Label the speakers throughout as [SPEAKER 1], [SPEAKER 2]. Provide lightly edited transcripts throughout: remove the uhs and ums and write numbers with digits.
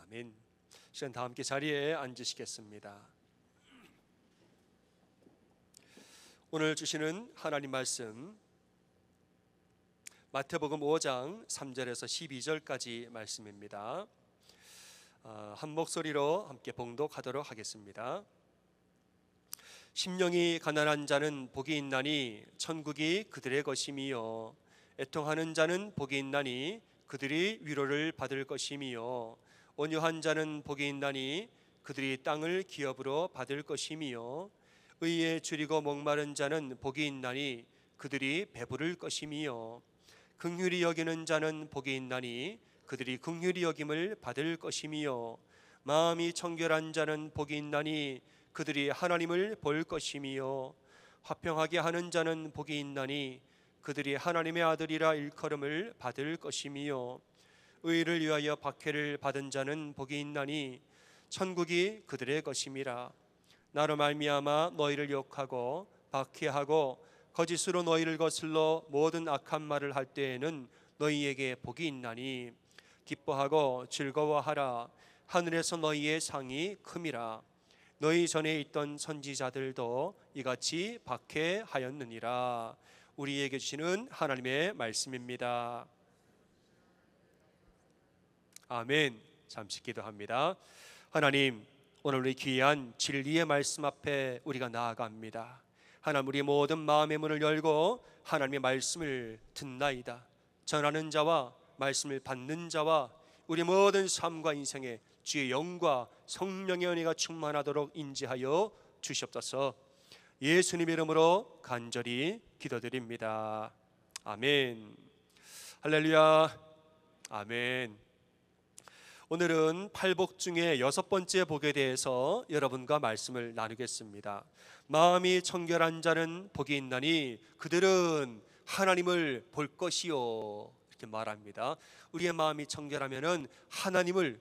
[SPEAKER 1] 아멘. 시간 다 함께 자리에 앉으시겠습니다. 오늘 주시는 하나님 말씀 마태복음 5장 3절에서 12절까지 말씀입니다. 한 목소리로 함께 봉독하도록 하겠습니다. 심령이 가난한 자는 복이 있나니 천국이 그들의 것임이요, 애통하는 자는 복이 있나니 그들이 위로를 받을 것임이요, 온유한 자는 복이 있나니 그들이 땅을 기업으로 받을 것임이요, 의에 줄이고 목마른 자는 복이 있나니 그들이 배부를 것임이요, 긍휼히 여기는 자는 복이 있나니 그들이 긍휼히 여김을 받을 것임이요, 마음이 청결한 자는 복이 있나니 그들이 하나님을 볼 것임이요, 화평하게 하는 자는 복이 있나니 그들이 하나님의 아들이라 일컬음을 받을 것임이요, 의를 위하여 박해를 받은 자는 복이 있나니 천국이 그들의 것임이라. 나로 말미암아 너희를 욕하고 박해하고 거짓으로 너희를 거슬러 모든 악한 말을 할 때에는 너희에게 복이 있나니 기뻐하고 즐거워하라. 하늘에서 너희의 상이 큼이라. 너희 전에 있던 선지자들도 이같이 박해하였느니라. 우리에게 주시는 하나님의 말씀입니다. 아멘. 잠시 기도합니다. 하나님, 오늘 우리 귀한 진리의 말씀 앞에 우리가 나아갑니다. 하나님, 우리 모든 마음의 문을 열고 하나님의 말씀을 듣나이다. 전하는 자와 말씀을 받는 자와 우리 모든 삶과 인생에 주의 영과 성령의 은혜가 충만하도록 인지하여 주시옵소서. 예수님의 이름으로 간절히 기도드립니다. 아멘. 할렐루야. 아멘. 오늘은 팔복 중에 6번째 복에 대해서 여러분과 말씀을 나누겠습니다. 마음이 청결한 자는 복이 있나니 그들은 하나님을 볼 것이요, 이렇게 말합니다. 우리의 마음이 청결하면은 하나님을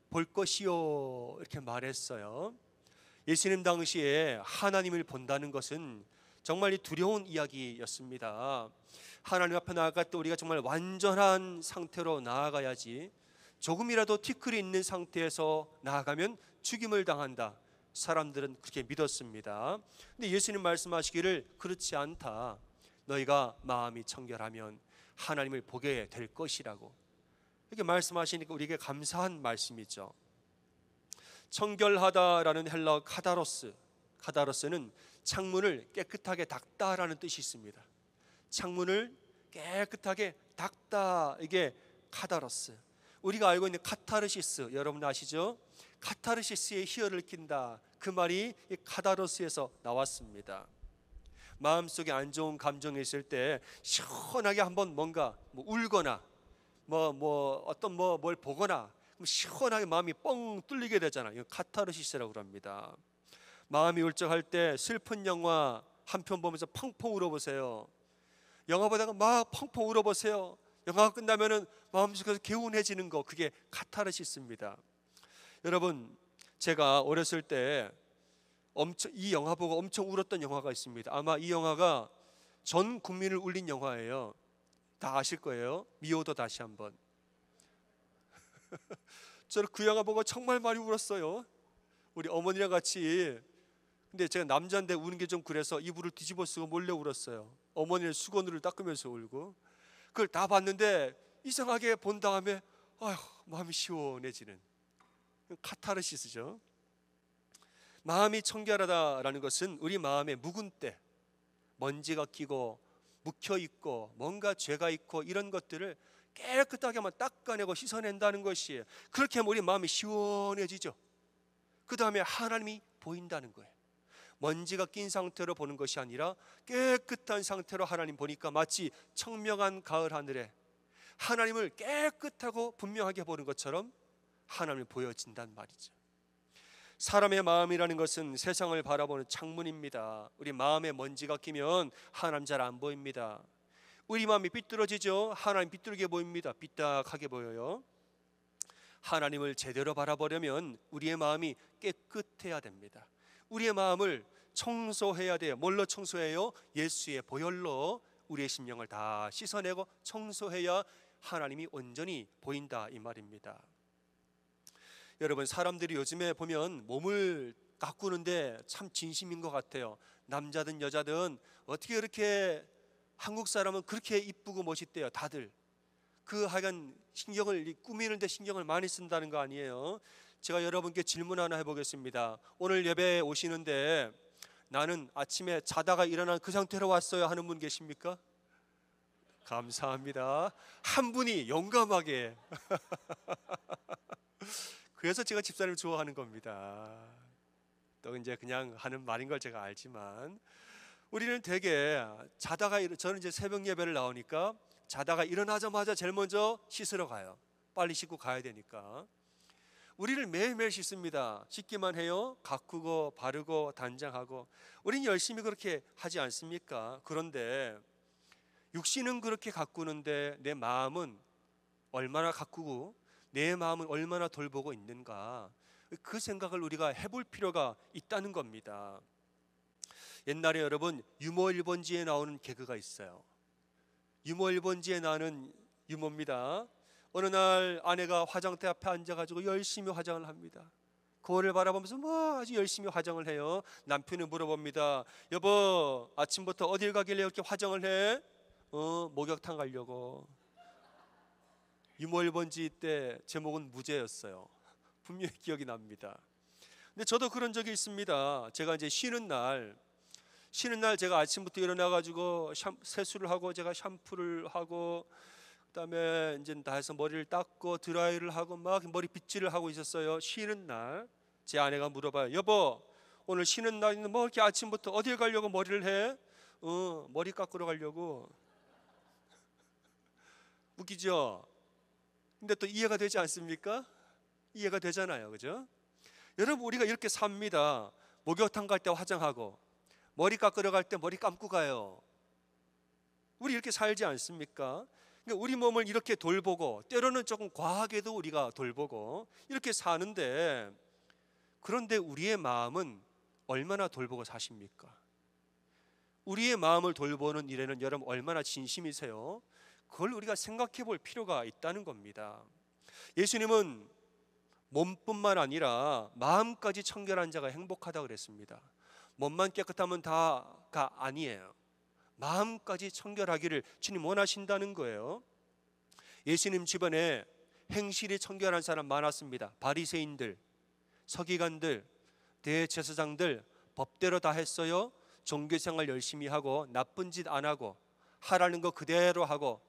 [SPEAKER 1] 볼 것이요, 이렇게 말했어요. 예수님 당시에 하나님을 본다는 것은 정말 두려운 이야기였습니다. 하나님 앞에 나아갈 때 우리가 정말 완전한 상태로 나아가야지, 조금이라도 티끌이 있는 상태에서 나아가면 죽임을 당한다. 사람들은 그렇게 믿었습니다. 근데 예수님 말씀하시기를 그렇지 않다. 너희가 마음이 청결하면 하나님을 보게 될 것이라고 이렇게 말씀하시니까 우리에게 감사한 말씀이죠. 청결하다라는 헬라어 카다로스는 창문을 깨끗하게 닦다라는 뜻이 있습니다. 창문을 깨끗하게 닦다, 이게 카다로스. 우리가 알고 있는 카타르시스, 여러분 아시죠? 카타르시스의 희열을 낀다, 그 말이 이 카다로스에서 나왔습니다. 마음속에 안 좋은 감정이 있을 때 시원하게 한번 뭔가 울거나 뭘 보거나 그럼 시원하게 마음이 뻥 뚫리게 되잖아요. 이거 카타르시스라고 합니다. 마음이 울적할 때 슬픈 영화 한 편 보면서 펑펑 울어보세요. 영화 보다가 막 펑펑 울어보세요. 영화가 끝나면은 마음속에서 개운해지는 거, 그게 카타르시스입니다. 여러분, 제가 어렸을 때 이 영화 보고 엄청 울었던 영화가 있습니다. 아마 이 영화가 전 국민을 울린 영화예요. 다 아실 거예요. 미워도 다시 한번. 저는 그 영화 보고 정말 많이 울었어요. 우리 어머니랑 같이. 근데 제가 남자인데 우는 게 좀 그래서 이불을 뒤집어 쓰고 몰래 울었어요. 어머니를 수건으로 닦으면서 울고. 그걸 다 봤는데 이상하게 본 다음에 마음이 시원해지는 카타르시스죠. 마음이 청결하다라는 것은 우리 마음에 묵은 때, 먼지가 끼고 묵혀있고 뭔가 죄가 있고 이런 것들을 깨끗하게만 닦아내고 씻어낸다는 것이에요. 그렇게 하면 우리 마음이 시원해지죠. 그 다음에 하나님이 보인다는 거예요. 먼지가 낀 상태로 보는 것이 아니라 깨끗한 상태로 하나님 보니까 마치 청명한 가을 하늘에 하나님을 깨끗하고 분명하게 보는 것처럼 하나님이 보여진단 말이죠. 사람의 마음이라는 것은 세상을 바라보는 창문입니다. 우리 마음에 먼지가 끼면 하나님 잘 안 보입니다. 우리 마음이 삐뚤어지죠. 하나님 삐뚤게 보입니다. 삐딱하게 보여요. 하나님을 제대로 바라보려면 우리의 마음이 깨끗해야 됩니다. 우리의 마음을 청소해야 돼요. 뭘로 청소해요? 예수의 보혈로 우리의 심령을 다 씻어내고 청소해야 하나님이 온전히 보인다, 이 말입니다. 여러분, 사람들이 요즘에 보면 몸을 가꾸는데 참 진심인 것 같아요. 남자든 여자든 어떻게 그렇게 한국 사람은 그렇게 이쁘고 멋있대요. 다들 그 하여간 신경을 꾸미는데 신경을 많이 쓴다는 거 아니에요. 제가 여러분께 질문 하나 해보겠습니다. 오늘 예배에 오시는데 나는 아침에 자다가 일어난 그 상태로 왔어요 하는 분 계십니까? 감사합니다. 한 분이 용감하게. 그래서 제가 집사님을 좋아하는 겁니다. 또 이제 그냥 하는 말인 걸 제가 알지만, 우리는 되게 저는 이제 새벽 예배를 나오니까 자다가 일어나자마자 제일 먼저 씻으러 가요. 빨리 씻고 가야 되니까. 우리를 매일매일 씻습니다. 씻기만 해요. 가꾸고 바르고 단장하고. 우리는 열심히 그렇게 하지 않습니까? 그런데 육신은 그렇게 가꾸는데 내 마음은 얼마나 가꾸고 내 마음은 얼마나 돌보고 있는가, 그 생각을 우리가 해볼 필요가 있다는 겁니다. 옛날에 여러분, 유머 1번지에 나오는 개그가 있어요. 유머 1번지에 나오는 유머입니다. 어느 날 아내가 화장대 앞에 앉아가지고 열심히 화장을 합니다. 거울을 바라보면서 아주 열심히 화장을 해요. 남편이 물어봅니다. 여보, 아침부터 어딜 가길래 이렇게 화장을 해? 목욕탕 가려고. 유머 1번지 때 제목은 무죄였어요. 분명히 기억이 납니다. 근데 저도 그런 적이 있습니다. 제가 이제 쉬는 날 제가 아침부터 일어나가지고 세수를 하고 제가 샴푸를 하고 그다음에 이제 다 해서 머리를 닦고 드라이를 하고 막 머리 빗질을 하고 있었어요. 쉬는 날 제 아내가 물어봐요. 여보, 오늘 쉬는 날인데 뭐 이렇게 아침부터 어딜 가려고 머리를 해? 머리 깎으러 가려고. 웃기죠? 근데 또 이해가 되지 않습니까? 이해가 되잖아요, 그죠? 여러분, 우리가 이렇게 삽니다. 목욕탕 갈 때 화장하고 머리 깎으러 갈 때 머리 감고 가요. 우리 이렇게 살지 않습니까? 그러니까 우리 몸을 이렇게 돌보고, 때로는 조금 과하게도 우리가 돌보고 이렇게 사는데, 그런데 우리의 마음은 얼마나 돌보고 사십니까? 우리의 마음을 돌보는 일에는 여러분 얼마나 진심이세요? 그걸 우리가 생각해 볼 필요가 있다는 겁니다. 예수님은 몸뿐만 아니라 마음까지 청결한 자가 행복하다고 그랬습니다. 몸만 깨끗하면 다가 아니에요. 마음까지 청결하기를 주님 원하신다는 거예요. 예수님 주변에 행실이 청결한 사람 많았습니다. 바리새인들, 서기관들, 대제사장들 법대로 다 했어요. 종교생활 열심히 하고 나쁜 짓 안 하고 하라는 거 그대로 하고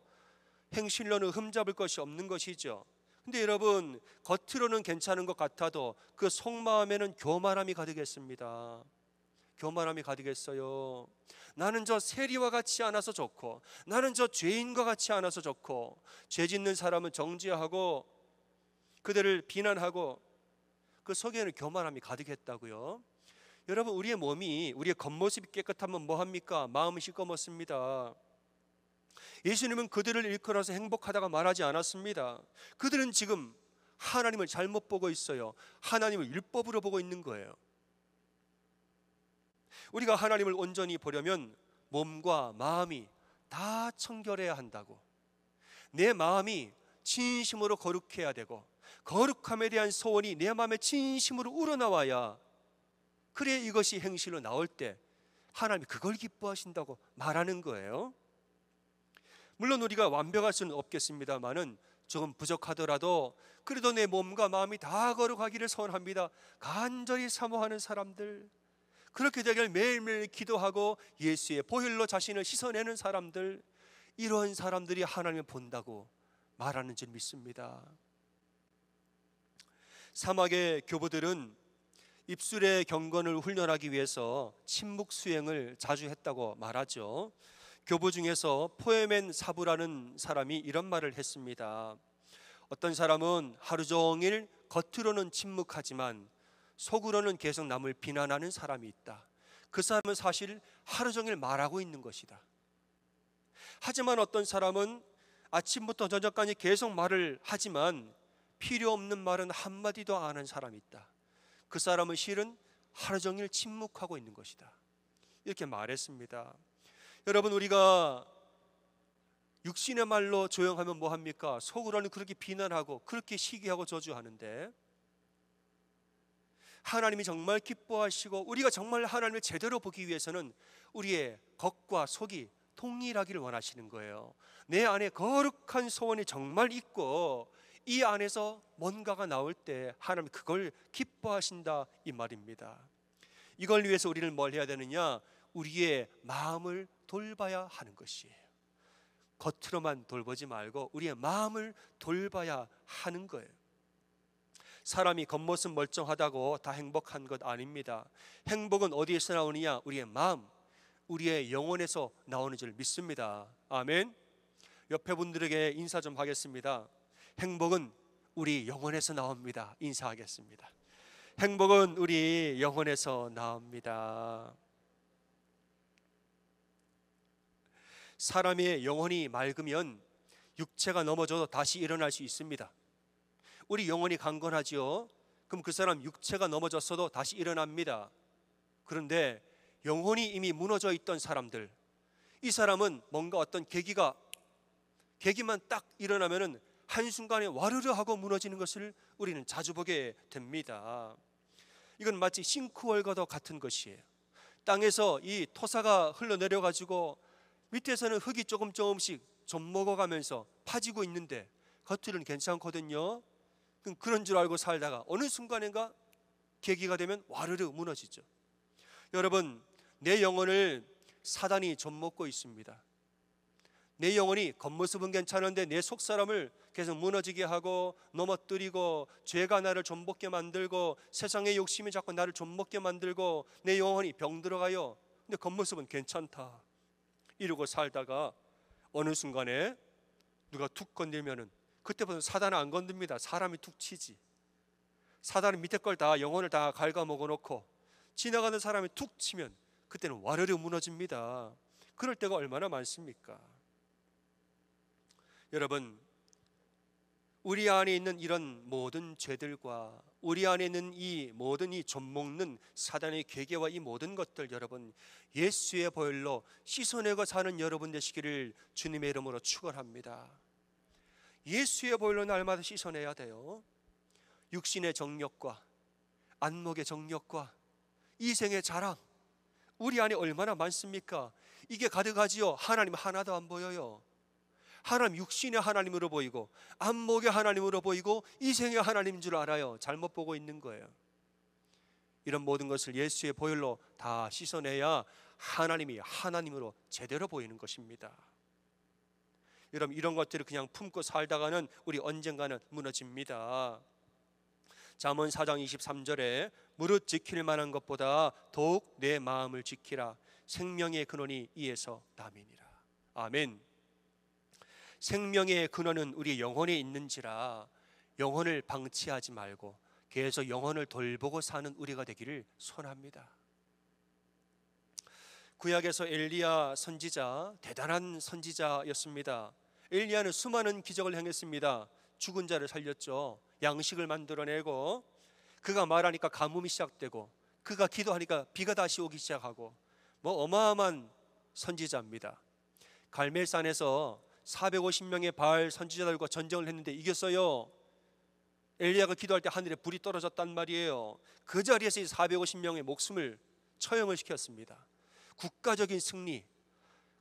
[SPEAKER 1] 행실로는 흠잡을 것이 없는 것이죠. 근데 여러분, 겉으로는 괜찮은 것 같아도 그 속마음에는 교만함이 가득했습니다. 교만함이 가득했어요. 나는 저 세리와 같이 않아서 좋고, 나는 저 죄인과 같이 않아서 좋고, 죄 짓는 사람은 정죄하고 그들을 비난하고, 그 속에는 교만함이 가득했다고요. 여러분, 우리의 몸이, 우리의 겉모습이 깨끗하면 뭐합니까? 마음이 시꺼멓습니다. 예수님은 그들을 일컬어서 행복하다가 말하지 않았습니다. 그들은 지금 하나님을 잘못 보고 있어요. 하나님을 율법으로 보고 있는 거예요. 우리가 하나님을 온전히 보려면 몸과 마음이 다 청결해야 한다고, 내 마음이 진심으로 거룩해야 되고, 거룩함에 대한 소원이 내 마음에 진심으로 우러나와야, 그래 이것이 행실로 나올 때 하나님이 그걸 기뻐하신다고 말하는 거예요. 물론 우리가 완벽할 수는 없겠습니다만은 조금 부족하더라도 그래도 내 몸과 마음이 다 거룩하기를 소원합니다. 간절히 사모하는 사람들, 그렇게 되길 매일매일 기도하고 예수의 보혈로 자신을 씻어내는 사람들, 이러한 사람들이 하나님을 본다고 말하는 줄 믿습니다. 사막의 교부들은 입술의 경건을 훈련하기 위해서 침묵 수행을 자주 했다고 말하죠. 교부 중에서 포에멘 사부라는 사람이 이런 말을 했습니다. 어떤 사람은 하루 종일 겉으로는 침묵하지만 속으로는 계속 남을 비난하는 사람이 있다. 그 사람은 사실 하루 종일 말하고 있는 것이다. 하지만 어떤 사람은 아침부터 저녁까지 계속 말을 하지만 필요 없는 말은 한마디도 안 하는 사람이 있다. 그 사람은 실은 하루 종일 침묵하고 있는 것이다. 이렇게 말했습니다. 여러분, 우리가 육신의 말로 조용하면 뭐합니까? 속으로는 그렇게 비난하고 그렇게 시기하고 저주하는데, 하나님이 정말 기뻐하시고 우리가 정말 하나님을 제대로 보기 위해서는 우리의 겉과 속이 통일하기를 원하시는 거예요. 내 안에 거룩한 소원이 정말 있고 이 안에서 뭔가가 나올 때 하나님 그걸 기뻐하신다 이 말입니다. 이걸 위해서 우리는 뭘 해야 되느냐? 우리의 마음을 돌봐야 하는 것이에요. 겉으로만 돌보지 말고 우리의 마음을 돌봐야 하는 거예요. 사람이 겉모습 멀쩡하다고 다 행복한 것 아닙니다. 행복은 어디에서 나오느냐? 우리의 마음, 우리의 영혼에서 나오는 줄 믿습니다. 아멘. 옆에 분들에게 인사 좀 하겠습니다. 행복은 우리 영혼에서 나옵니다. 인사하겠습니다. 행복은 우리 영혼에서 나옵니다. 사람의 영혼이 맑으면 육체가 넘어져도 다시 일어날 수 있습니다. 우리 영혼이 강건하지요. 그럼 그 사람 육체가 넘어졌어도 다시 일어납니다. 그런데 영혼이 이미 무너져 있던 사람들, 이 사람은 뭔가 어떤 계기만 딱 일어나면은 한순간에 와르르 하고 무너지는 것을 우리는 자주 보게 됩니다. 이건 마치 싱크홀과도 같은 것이에요. 땅에서 이 토사가 흘러내려 가지고 밑에서는 흙이 조금씩 좀 먹어가면서 파지고 있는데 겉으로는 괜찮거든요. 그런 줄 알고 살다가 어느 순간인가 계기가 되면 와르르 무너지죠. 여러분, 내 영혼을 사단이 좀 먹고 있습니다. 내 영혼이 겉모습은 괜찮은데 내 속사람을 계속 무너지게 하고 넘어뜨리고 죄가 나를 좀먹게 만들고 세상의 욕심이 자꾸 나를 좀먹게 만들고 내 영혼이 병들어가요. 근데 겉모습은 괜찮다 이러고 살다가 어느 순간에 누가 툭 건들면은 그때부터 사단은 안 건듭니다. 사람이 툭 치지. 사단은 밑에 걸 다 영혼을 다 갉아먹어 놓고 지나가는 사람이 툭 치면 그때는 와르르 무너집니다. 그럴 때가 얼마나 많습니까? 여러분, 우리 안에 있는 이런 모든 죄들과 우리 안에 있는 이 모든 이 좀먹는 사단의 계계와 이 모든 것들, 여러분 예수의 보혈로 씻어내고 사는 여러분 되시기를 주님의 이름으로 축원합니다. 예수의 보혈로 날마다 씻어내야 돼요. 육신의 정욕과 안목의 정욕과 이생의 자랑, 우리 안에 얼마나 많습니까? 이게 가득하지요. 하나님 하나도 안 보여요. 하나님 육신의 하나님으로 보이고 안목의 하나님으로 보이고 이생의 하나님인 줄 알아요. 잘못 보고 있는 거예요. 이런 모든 것을 예수의 보혈로 다 씻어내야 하나님이 하나님으로 제대로 보이는 것입니다. 여러분, 이런 것들을 그냥 품고 살다가는 우리 언젠가는 무너집니다. 잠언 4장 23절에 무릇 지킬 만한 것보다 더욱 내 마음을 지키라. 생명의 근원이 이에서 남이니라. 아멘. 생명의 근원은 우리 영혼에 있는지라 영혼을 방치하지 말고 계속 영혼을 돌보고 사는 우리가 되기를 소원합니다. 구약에서 엘리야 선지자, 대단한 선지자였습니다. 엘리야는 수많은 기적을 행했습니다. 죽은 자를 살렸죠. 양식을 만들어내고, 그가 말하니까 가뭄이 시작되고, 그가 기도하니까 비가 다시 오기 시작하고, 어마어마한 선지자입니다. 갈멜산에서 450명의 바알 선지자들과 전쟁을 했는데 이겼어요. 엘리야가 기도할 때 하늘에 불이 떨어졌단 말이에요. 그 자리에서 450명의 목숨을 처형을 시켰습니다. 국가적인 승리,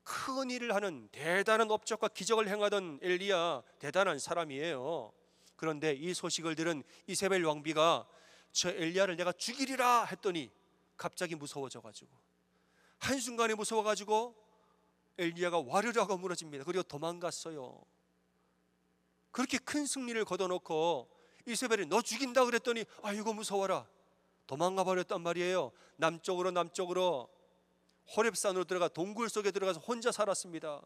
[SPEAKER 1] 큰 일을 하는 대단한 업적과 기적을 행하던 엘리야, 대단한 사람이에요. 그런데 이 소식을 들은 이세벨 왕비가 저 엘리야를 내가 죽이리라 했더니 갑자기 무서워져가지고, 한순간에 무서워가지고 엘리야가 와르르하고 무너집니다. 그리고 도망갔어요. 그렇게 큰 승리를 거둬놓고 이세벨이 너 죽인다 그랬더니 아이고 무서워라, 도망가 버렸단 말이에요. 남쪽으로 호렙산으로 들어가 동굴 속에 들어가서 혼자 살았습니다.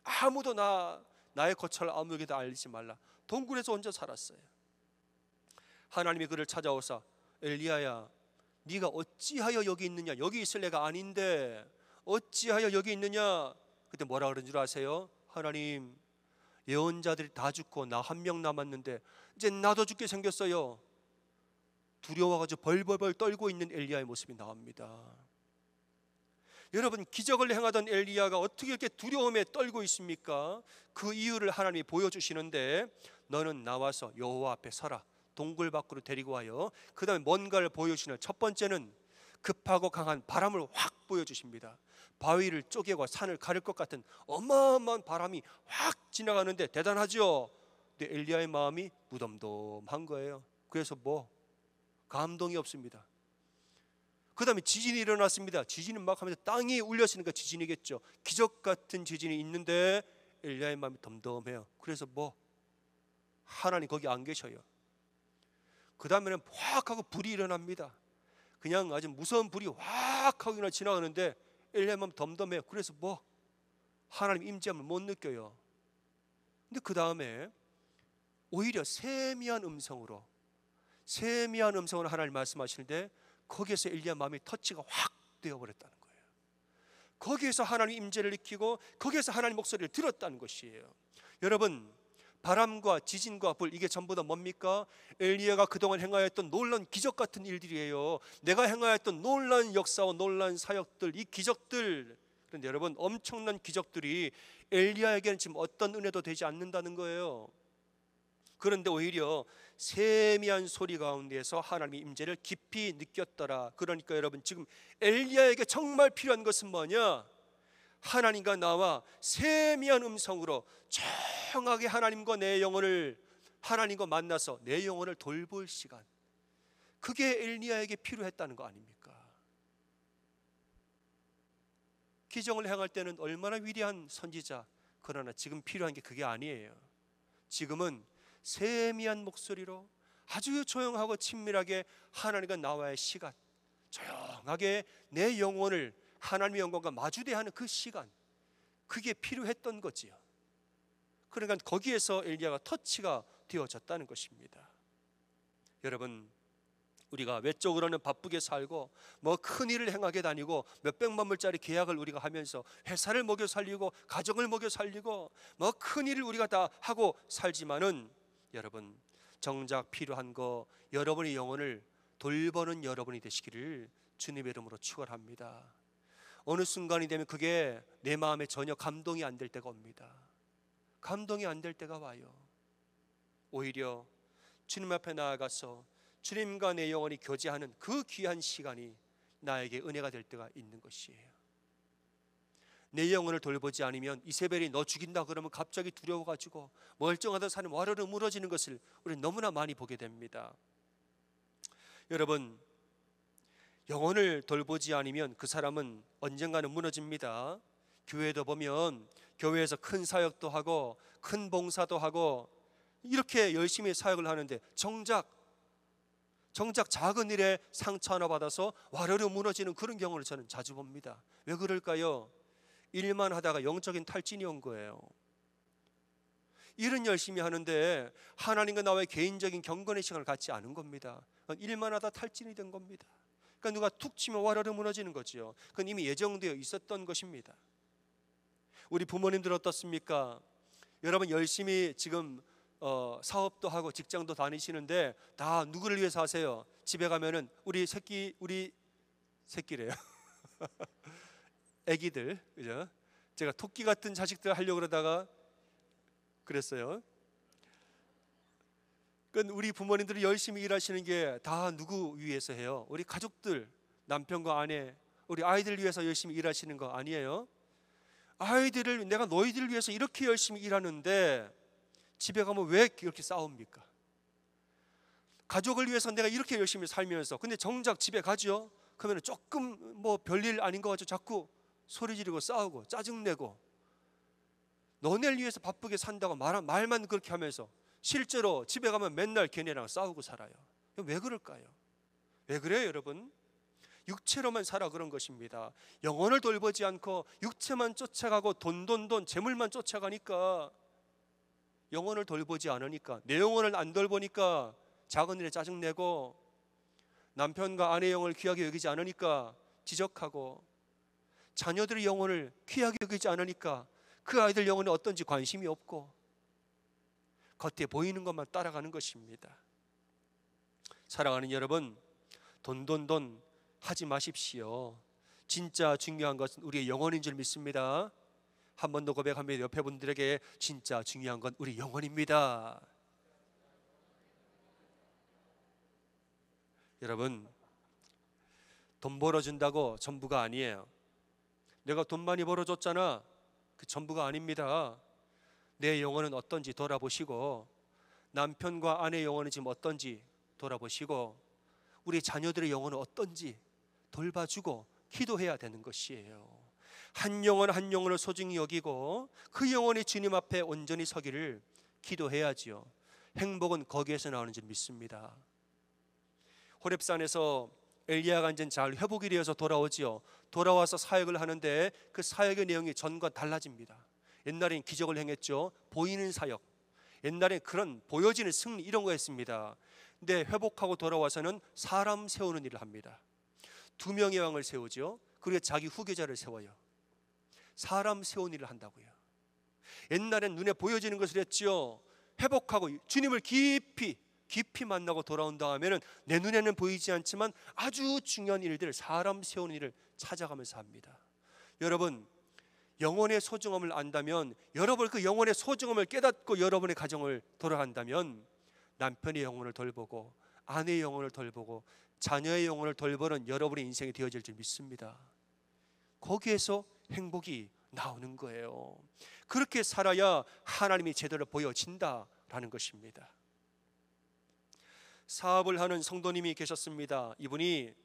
[SPEAKER 1] 아무도 나의 거처를 아무에게도 알리지 말라. 동굴에서 혼자 살았어요. 하나님이 그를 찾아오사 엘리야야, 네가 어찌하여 여기 있느냐? 여기 있을 애가 아닌데 어찌하여 여기 있느냐? 그때 뭐라 그런 줄 아세요? 하나님, 예언자들이 다 죽고 나 한 명 남았는데 이제 나도 죽게 생겼어요. 두려워가지고 벌벌벌 떨고 있는 엘리야의 모습이 나옵니다. 여러분, 기적을 행하던 엘리야가 어떻게 이렇게 두려움에 떨고 있습니까? 그 이유를 하나님이 보여주시는데, 너는 나와서 여호와 앞에 서라. 동굴 밖으로 데리고 와요. 그 다음에 뭔가를 보여주시는 첫 번째는 급하고 강한 바람을 확 보여주십니다. 바위를 쪼개고 산을 가를 것 같은 어마어마한 바람이 확 지나가는데 대단하죠. 근데 엘리야의 마음이 무덤덤한 거예요. 그래서 감동이 없습니다. 그 다음에 지진이 일어났습니다. 지진은 막 하면서 땅이 울렸으니까 지진이겠죠. 기적 같은 지진이 있는데 엘리야의 마음이 덤덤해요. 그래서 하나님 거기 안 계셔요. 그 다음에는 확 하고 불이 일어납니다. 그냥 아주 무서운 불이 확 하고 지나가는데 엘리야의 마음 덤덤해요. 그래서 하나님 임재함을 못 느껴요. 근데 그 다음에 오히려 세미한 음성으로 하나님 말씀하시는데 거기에서 엘리야 마음이 터치가 확 되어버렸다는 거예요. 거기에서 하나님 임재를 느끼고 거기에서 하나님 목소리를 들었다는 것이에요. 여러분, 바람과 지진과 불, 이게 전부 다 뭡니까? 엘리야가 그동안 행하였던 놀라운 기적 같은 일들이에요. 내가 행하였던 놀라운 역사와 놀라운 사역들, 이 기적들. 그런데 여러분, 엄청난 기적들이 엘리야에게는 지금 어떤 은혜도 되지 않는다는 거예요. 그런데 오히려 세미한 소리 가운데에서 하나님의 임재를 깊이 느꼈더라. 그러니까 여러분, 지금 엘리야에게 정말 필요한 것은 뭐냐? 하나님과 나와 세미한 음성으로 정하게 하나님과 만나서 내 영혼을 돌볼 시간, 그게 엘리야에게 필요했다는 거 아닙니까? 기적을 행할 때는 얼마나 위대한 선지자, 그러나 지금 필요한 게 그게 아니에요. 지금은 세미한 목소리로 아주 조용하고 친밀하게 하나님과 나와의 시간, 조용하게 내 영혼을 하나님의 영광과 마주대하는 그 시간, 그게 필요했던 거지요. 그러니까 거기에서 엘리야가 터치가 되어졌다는 것입니다. 여러분, 우리가 외적으로는 바쁘게 살고 큰 일을 행하게 다니고 몇백만 불짜리 계약을 우리가 하면서 회사를 먹여 살리고 가정을 먹여 살리고 큰 일을 우리가 다 하고 살지만은, 여러분, 정작 필요한 거 여러분의 영혼을 돌보는 여러분이 되시기를 주님의 이름으로 축원합니다. 어느 순간이 되면 그게 내 마음에 전혀 감동이 안 될 때가 옵니다. 감동이 안 될 때가 와요. 오히려 주님 앞에 나아가서 주님과 내 영혼이 교제하는 그 귀한 시간이 나에게 은혜가 될 때가 있는 것이에요. 내 영혼을 돌보지 않으면 이세벨이 너 죽인다 그러면 갑자기 두려워가지고 멀쩡하던 사람이 와르르 무너지는 것을 우리는 너무나 많이 보게 됩니다. 여러분, 영혼을 돌보지 않으면 그 사람은 언젠가는 무너집니다. 교회도 보면 교회에서 큰 사역도 하고 큰 봉사도 하고 이렇게 열심히 사역을 하는데 정작 작은 일에 상처 하나 받아서 와르르 무너지는 그런 경우를 저는 자주 봅니다. 왜 그럴까요? 일만 하다가 영적인 탈진이 온 거예요. 일은 열심히 하는데 하나님과 나와의 개인적인 경건의 시간을 갖지 않은 겁니다. 일만 하다 탈진이 된 겁니다. 그러니까 누가 툭 치면 와르르 무너지는 거죠. 그건 이미 예정되어 있었던 것입니다. 우리 부모님들 어떻습니까? 여러분 열심히 지금 사업도 하고 직장도 다니시는데 다 누구를 위해서 하세요? 집에 가면은 우리 새끼래요. 애기들, 그죠? 제가 토끼 같은 자식들 하려고 그러다가 그랬어요. 그러니까 우리 부모님들이 열심히 일하시는 게 다 누구 위해서 해요? 우리 가족들, 남편과 아내, 우리 아이들 위해서 열심히 일하시는 거 아니에요? 내가 너희들을 위해서 이렇게 열심히 일하는데 집에 가면 왜 이렇게 싸웁니까? 가족을 위해서 내가 이렇게 열심히 살면서 근데 정작 집에 가죠? 그러면 조금 별일 아닌 것 같죠? 자꾸 소리 지르고 싸우고 짜증내고 너네를 위해서 바쁘게 산다고 말만 그렇게 하면서 실제로 집에 가면 맨날 걔네랑 싸우고 살아요. 왜 그럴까요? 왜 그래요, 여러분? 육체로만 살아 그런 것입니다. 영혼을 돌보지 않고 육체만 쫓아가고 돈 재물만 쫓아가니까, 영혼을 돌보지 않으니까, 내 영혼을 안 돌보니까 작은 일에 짜증내고, 남편과 아내 영혼을 귀하게 여기지 않으니까 지적하고, 자녀들의 영혼을 귀하게 여기지 않으니까 그 아이들 영혼이 어떤지 관심이 없고 겉에 보이는 것만 따라가는 것입니다. 사랑하는 여러분, 돈 하지 마십시오. 진짜 중요한 것은 우리의 영혼인 줄 믿습니다. 한 번 더 고백합니다. 옆에 분들에게 진짜 중요한 건 우리 영혼입니다. 여러분, 돈 벌어준다고 전부가 아니에요. 내가 돈 많이 벌어줬잖아, 그 전부가 아닙니다. 내 영혼은 어떤지 돌아보시고, 남편과 아내의 영혼은 지금 어떤지 돌아보시고, 우리 자녀들의 영혼은 어떤지 돌봐주고 기도해야 되는 것이에요. 한 영혼 한 영혼을 소중히 여기고 그 영혼이 주님 앞에 온전히 서기를 기도해야지요. 행복은 거기에서 나오는 줄 믿습니다. 호렙산에서 엘리야가 이제 잘 회복이 되어서 돌아오지요. 돌아와서 사역을 하는데 그 사역의 내용이 전과 달라집니다. 옛날엔 기적을 행했죠. 보이는 사역, 옛날엔 그런 보여지는 승리 이런 거 했습니다. 근데 회복하고 돌아와서는 사람 세우는 일을 합니다. 2명의 왕을 세우죠. 그리고 자기 후계자를 세워요. 사람 세우는 일을 한다고요. 옛날엔 눈에 보여지는 것을 했지요. 회복하고 주님을 깊이 만나고 돌아온 다음에는 내 눈에는 보이지 않지만 아주 중요한 일들, 사람 세우는 일을 찾아가면서 합니다. 여러분, 영혼의 소중함을 안다면, 여러분 그 영혼의 소중함을 깨닫고 여러분의 가정을 돌아간다면 남편의 영혼을 돌보고 아내의 영혼을 돌보고 자녀의 영혼을 돌보는 여러분의 인생이 되어질 줄 믿습니다. 거기에서 행복이 나오는 거예요. 그렇게 살아야 하나님이 제대로 보여진다라는 것입니다. 사업을 하는 성도님이 계셨습니다. 이분이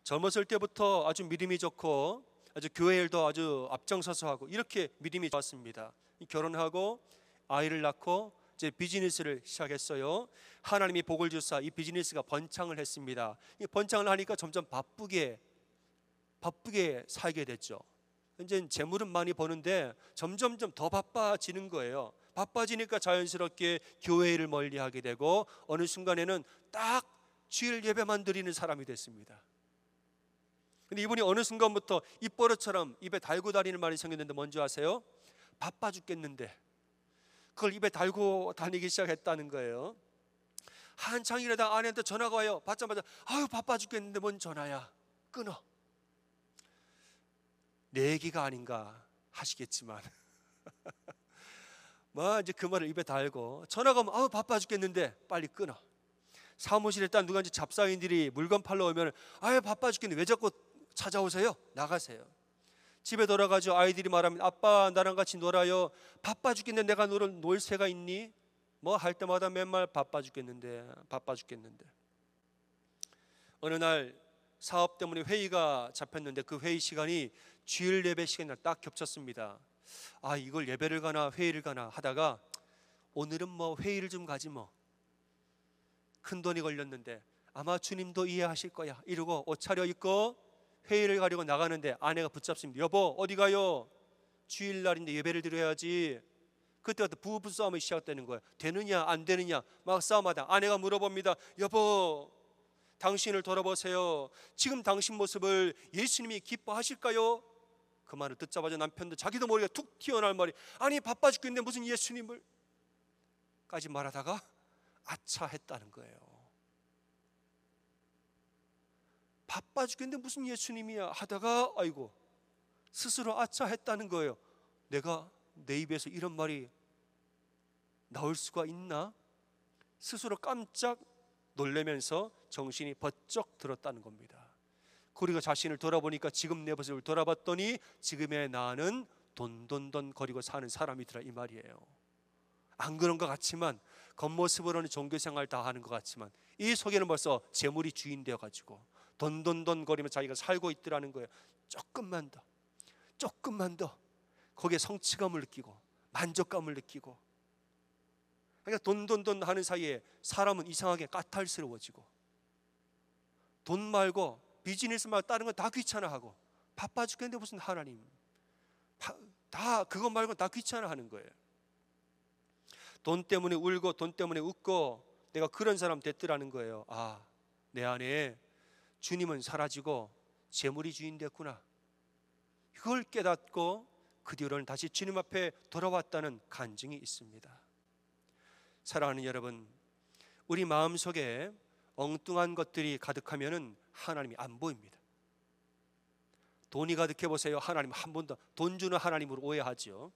[SPEAKER 1] 젊었을 때부터 아주 믿음이 좋고 아주 교회 일도 아주 앞장서서 하고 이렇게 믿음이 좋았습니다. 결혼하고 아이를 낳고 이제 비즈니스를 시작했어요. 하나님이 복을 주사 이 비즈니스가 번창을 했습니다. 이 번창을 하니까 점점 바쁘게 살게 됐죠. 이제 재물은 많이 버는데 점점점 더 바빠지는 거예요. 바빠지니까 자연스럽게 교회 일을 멀리하게 되고 어느 순간에는 딱 주일 예배만 드리는 사람이 됐습니다. 근데 이분이 어느 순간부터 입버릇처럼 입에 달고 다니는 말이 생겼는데 뭔지 아세요? 바빠 죽겠는데 그걸 입에 달고 다니기 시작했다는 거예요. 한창 일하다 아내한테 전화가 와요. 받자마자 아유 바빠 죽겠는데 뭔 전화야, 끊어. 내 얘기가 아닌가 하시겠지만 뭐 이제 그 말을 입에 달고 전화가 오면 아유 바빠 죽겠는데 빨리 끊어. 사무실에 딱 누가 이제 잡사인들이 물건 팔러 오면 아유 바빠 죽겠는데 왜 자꾸 찾아오세요? 나가세요. 집에 돌아가죠. 아이들이 말하면 아빠 나랑 같이 놀아요. 바빠 죽겠는데 내가 놀 새가 있니? 뭐 할 때마다 맨날 바빠 죽겠는데. 어느 날 사업 때문에 회의가 잡혔는데 그 회의 시간이 주일 예배 시간이랑 딱 겹쳤습니다. 아 이걸 예배를 가나 회의를 가나 하다가 오늘은 뭐 회의를 좀 가지 뭐. 큰 돈이 걸렸는데 아마 주님도 이해하실 거야 이러고 옷 차려입고 회의를 가려고 나가는데 아내가 붙잡습니다. 여보 어디 가요? 주일날인데 예배를 드려야지. 그때부터 부부 싸움이 시작되는 거예요. 되느냐 안 되느냐 막 싸움하다 아내가 물어봅니다. 여보 당신을 돌아보세요. 지금 당신 모습을 예수님이 기뻐하실까요? 그 말을 듣자마자 남편도 자기도 모르게 툭 튀어나올 말이 아니 바빠 죽겠는데 무슨 예수님을 까지 말하다가 아차 했다는 거예요. 바빠 죽겠는데 무슨 예수님이야 하다가 아이고 스스로 아차 했다는 거예요. 내가 내 입에서 이런 말이 나올 수가 있나? 스스로 깜짝 놀라면서 정신이 번쩍 들었다는 겁니다. 그리고 자신을 돌아보니까 지금 내 모습을 돌아봤더니 지금의 나는 돈돈돈 거리고 사는 사람이더라 이 말이에요. 안 그런 것 같지만 겉모습으로는 종교생활 다 하는 것 같지만 이 속에는 벌써 재물이 주인 되어가지고 돈돈돈 거리며 자기가 살고 있더라는 거예요. 조금만 더 거기에 성취감을 느끼고 만족감을 느끼고. 그러니까 돈돈돈 하는 사이에 사람은 이상하게 까탈스러워지고 돈 말고 비즈니스 말고 다른 건 다 귀찮아하고 바빠 죽겠는데 무슨 하나님 다 그것 말고 다 귀찮아하는 거예요. 돈 때문에 울고 돈 때문에 웃고 내가 그런 사람 됐더라는 거예요. 아, 내 안에 주님은 사라지고 재물이 주인 됐구나. 이걸 깨닫고 그 뒤로는 다시 주님 앞에 돌아왔다는 간증이 있습니다. 사랑하는 여러분, 우리 마음속에 엉뚱한 것들이 가득하면은 하나님이 안 보입니다. 돈이 가득해 보세요. 하나님 한 번도 돈 주는 하나님으로 오해하죠.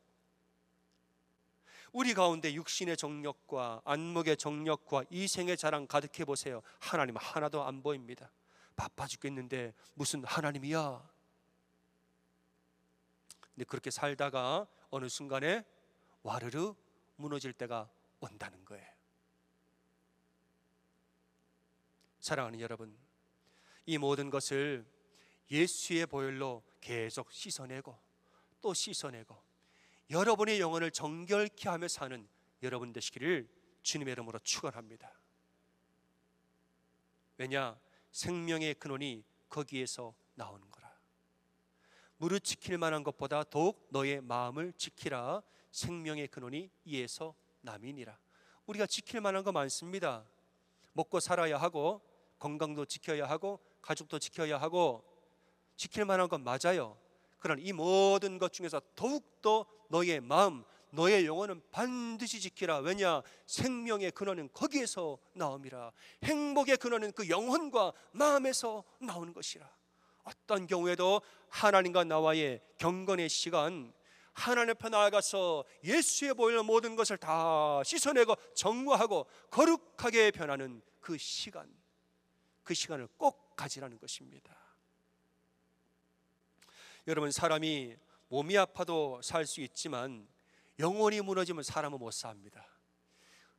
[SPEAKER 1] 우리 가운데 육신의 정력과 안목의 정력과 이생의 자랑 가득해 보세요. 하나님 하나도 안 보입니다. 바빠 죽겠는데 무슨 하나님이야. 근데 그렇게 살다가 어느 순간에 와르르 무너질 때가 온다는 거예요. 사랑하는 여러분, 이 모든 것을 예수의 보혈로 계속 씻어내고 또 씻어내고 여러분의 영혼을 정결케 하며 사는 여러분 되시기를 주님의 이름으로 축원합니다. 왜냐? 생명의 근원이 거기에서 나오는 거라. 무릇 지킬 만한 것보다 더욱 너의 마음을 지키라. 생명의 근원이 이에서 남이니라. 우리가 지킬 만한 거 많습니다. 먹고 살아야 하고 건강도 지켜야 하고 가족도 지켜야 하고 지킬 만한 건 맞아요. 그러나 이 모든 것 중에서 더욱더 너의 마음, 너의 영혼은 반드시 지키라. 왜냐? 생명의 근원은 거기에서 나옴이라. 행복의 근원은 그 영혼과 마음에서 나오는 것이라. 어떤 경우에도 하나님과 나와의 경건의 시간, 하나님 앞에 나아가서 예수의 보혈로 모든 것을 다 씻어내고 정화하고 거룩하게 변하는 그 시간, 그 시간을 꼭 가지라는 것입니다. 여러분, 사람이 몸이 아파도 살 수 있지만 영혼이 무너지면 사람은 못 삽니다.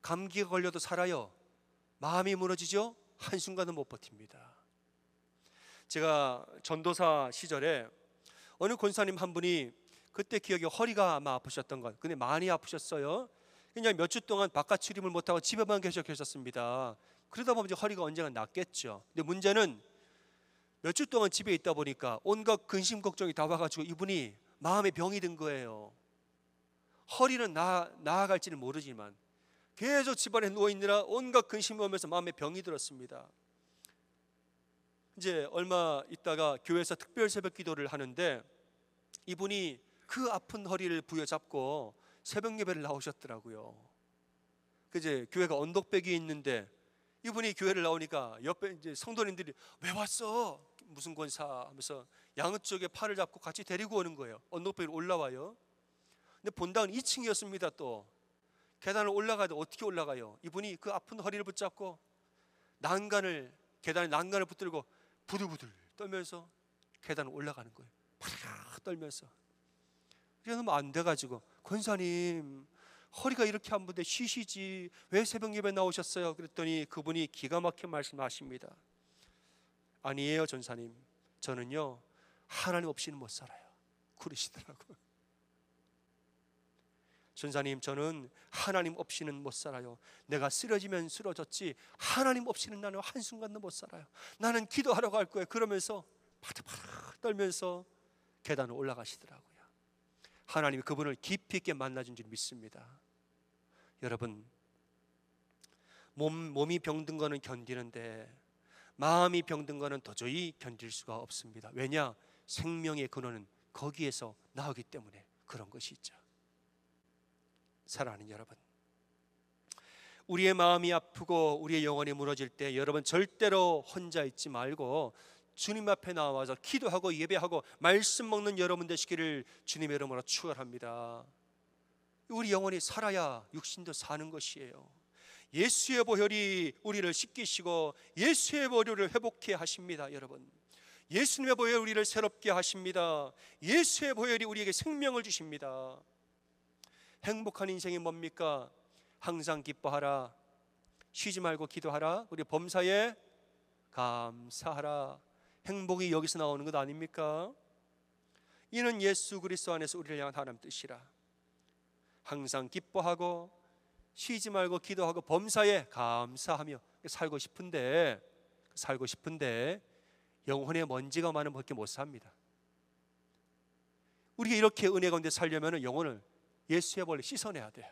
[SPEAKER 1] 감기가 걸려도 살아요. 마음이 무너지죠? 한순간은 못 버팁니다. 제가 전도사 시절에 어느 권사님 한 분이 그때 기억에 허리가 아마 아프셨던 것, 근데 많이 아프셨어요. 그냥 몇 주 동안 바깥 출입을 못하고 집에만 계속 계셨습니다. 그러다 보면 이제 허리가 언젠가 낫겠죠. 근데 문제는 몇 주 동안 집에 있다 보니까 온갖 근심 걱정이 다 와가지고 이분이 마음에 병이 든 거예요. 허리는 나아갈지는 모르지만 계속 집안에 누워있느라 온갖 근심이 오면서 마음에 병이 들었습니다. 이제 얼마 있다가 교회에서 특별 새벽 기도를 하는데 이분이 그 아픈 허리를 부여잡고 새벽 예배를 나오셨더라고요. 이제 교회가 언덕배기에 있는데 이분이 교회를 나오니까 옆에 이제 성도님들이 왜 왔어? 무슨 권사 하면서 양쪽에 팔을 잡고 같이 데리고 오는 거예요. 언덕배기로 올라와요. 근데 본당은 2층이었습니다. 또 계단을 올라가도 어떻게 올라가요? 이분이 그 아픈 허리를 붙잡고 계단에 난간을 붙들고 부들부들 떨면서 계단을 올라가는 거예요. 파르르 떨면서. 그래서 안 돼가지고 권사님 허리가 이렇게 아픈데 쉬시지 왜 새벽 예배 나오셨어요? 그랬더니 그분이 기가 막힌 말씀하십니다. 아니에요 전사님, 저는요 하나님 없이는 못 살아요. 그러시더라고요. 전사님, 저는 하나님 없이는 못 살아요. 내가 쓰러지면 쓰러졌지 하나님 없이는 나는 한순간도 못 살아요. 나는 기도하러 갈 거예요. 그러면서 파르르 떨면서 계단을 올라가시더라고요. 하나님이 그분을 깊이 있게 만나준 줄 믿습니다. 여러분, 몸이 병든 거는 견디는데 마음이 병든 거는 도저히 견딜 수가 없습니다. 왜냐? 생명의 근원은 거기에서 나오기 때문에 그런 것이 있죠. 사랑하는 여러분, 우리의 마음이 아프고 우리의 영혼이 무너질 때 여러분 절대로 혼자 있지 말고 주님 앞에 나와서 기도하고 예배하고 말씀 먹는 여러분 되시기를 주님의 이름으로 축원합니다. 우리 영혼이 살아야 육신도 사는 것이에요. 예수의 보혈이 우리를 씻기시고 예수의 보혈을 회복케 하십니다. 여러분, 예수님의 보혈이 우리를 새롭게 하십니다. 예수의 보혈이 우리에게 생명을 주십니다. 행복한 인생이 뭡니까? 항상 기뻐하라, 쉬지 말고 기도하라, 우리 범사에 감사하라. 행복이 여기서 나오는 것 아닙니까? 이는 예수 그리스도 안에서 우리를 향한 하나님 뜻이라. 항상 기뻐하고 쉬지 말고 기도하고 범사에 감사하며 살고 싶은데 영혼에 먼지가 많으면 그렇게 못 삽니다. 우리가 이렇게 은혜 가운데 살려면 영혼을 예수의 보혈로 씻어내야 돼요.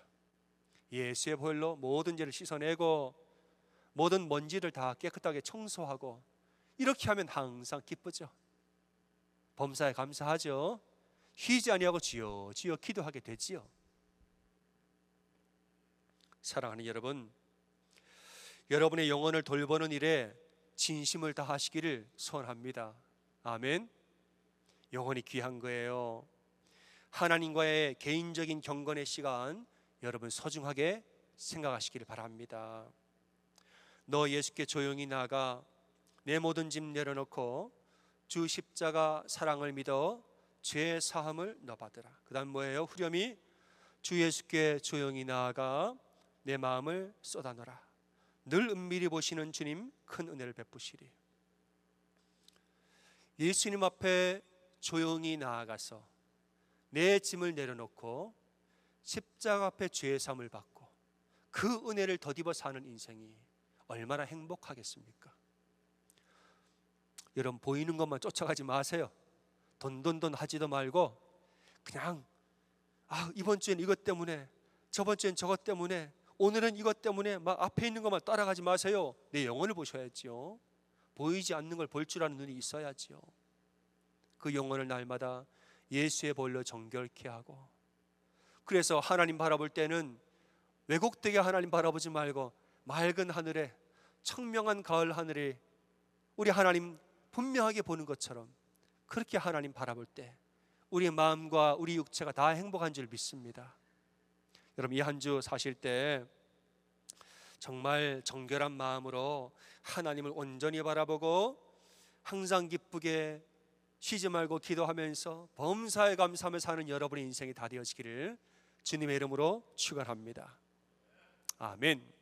[SPEAKER 1] 예수의 보혈로 모든 죄를 씻어내고 모든 먼지를 다 깨끗하게 청소하고 이렇게 하면 항상 기쁘죠. 범사에 감사하죠. 쉬지 아니하고 지어 기도하게 되지요. 사랑하는 여러분, 여러분의 영혼을 돌보는 일에 진심을 다하시기를 소원합니다. 아멘. 영혼이 귀한 거예요. 하나님과의 개인적인 경건의 시간, 여러분 소중하게 생각하시기를 바랍니다. 너 예수께 조용히 나아가 내 모든 짐 내려놓고 주 십자가 사랑을 믿어 죄 사함을 너 받으라. 그 다음 뭐예요? 후렴이 주 예수께 조용히 나아가 내 마음을 쏟아넣어라. 늘 은밀히 보시는 주님 큰 은혜를 베푸시리. 예수님 앞에 조용히 나아가서 내 짐을 내려놓고 십자가 앞에 죄의 사함을 받고 그 은혜를 덧입어 사는 인생이 얼마나 행복하겠습니까? 여러분, 보이는 것만 쫓아가지 마세요. 돈 하지도 말고 그냥 이번 주엔 이것 때문에, 저번 주엔 저것 때문에, 오늘은 이것 때문에 막 앞에 있는 것만 따라가지 마세요. 내 영혼을 보셔야지요. 보이지 않는 걸 볼 줄 아는 눈이 있어야지요. 그 영혼을 날마다 예수의 보혈로 정결케 하고, 그래서 하나님 바라볼 때는 왜곡되게 하나님 바라보지 말고 맑은 하늘에, 청명한 가을 하늘에 우리 하나님 분명하게 보는 것처럼 그렇게 하나님 바라볼 때 우리의 마음과 우리 육체가 다 행복한 줄 믿습니다. 여러분, 이 한 주 사실 때 정말 정결한 마음으로 하나님을 온전히 바라보고 항상 기쁘게 쉬지 말고 기도하면서 범사에 감사하며 사는 여러분의 인생이 다 되어지기를 주님의 이름으로 축원합니다. 아멘.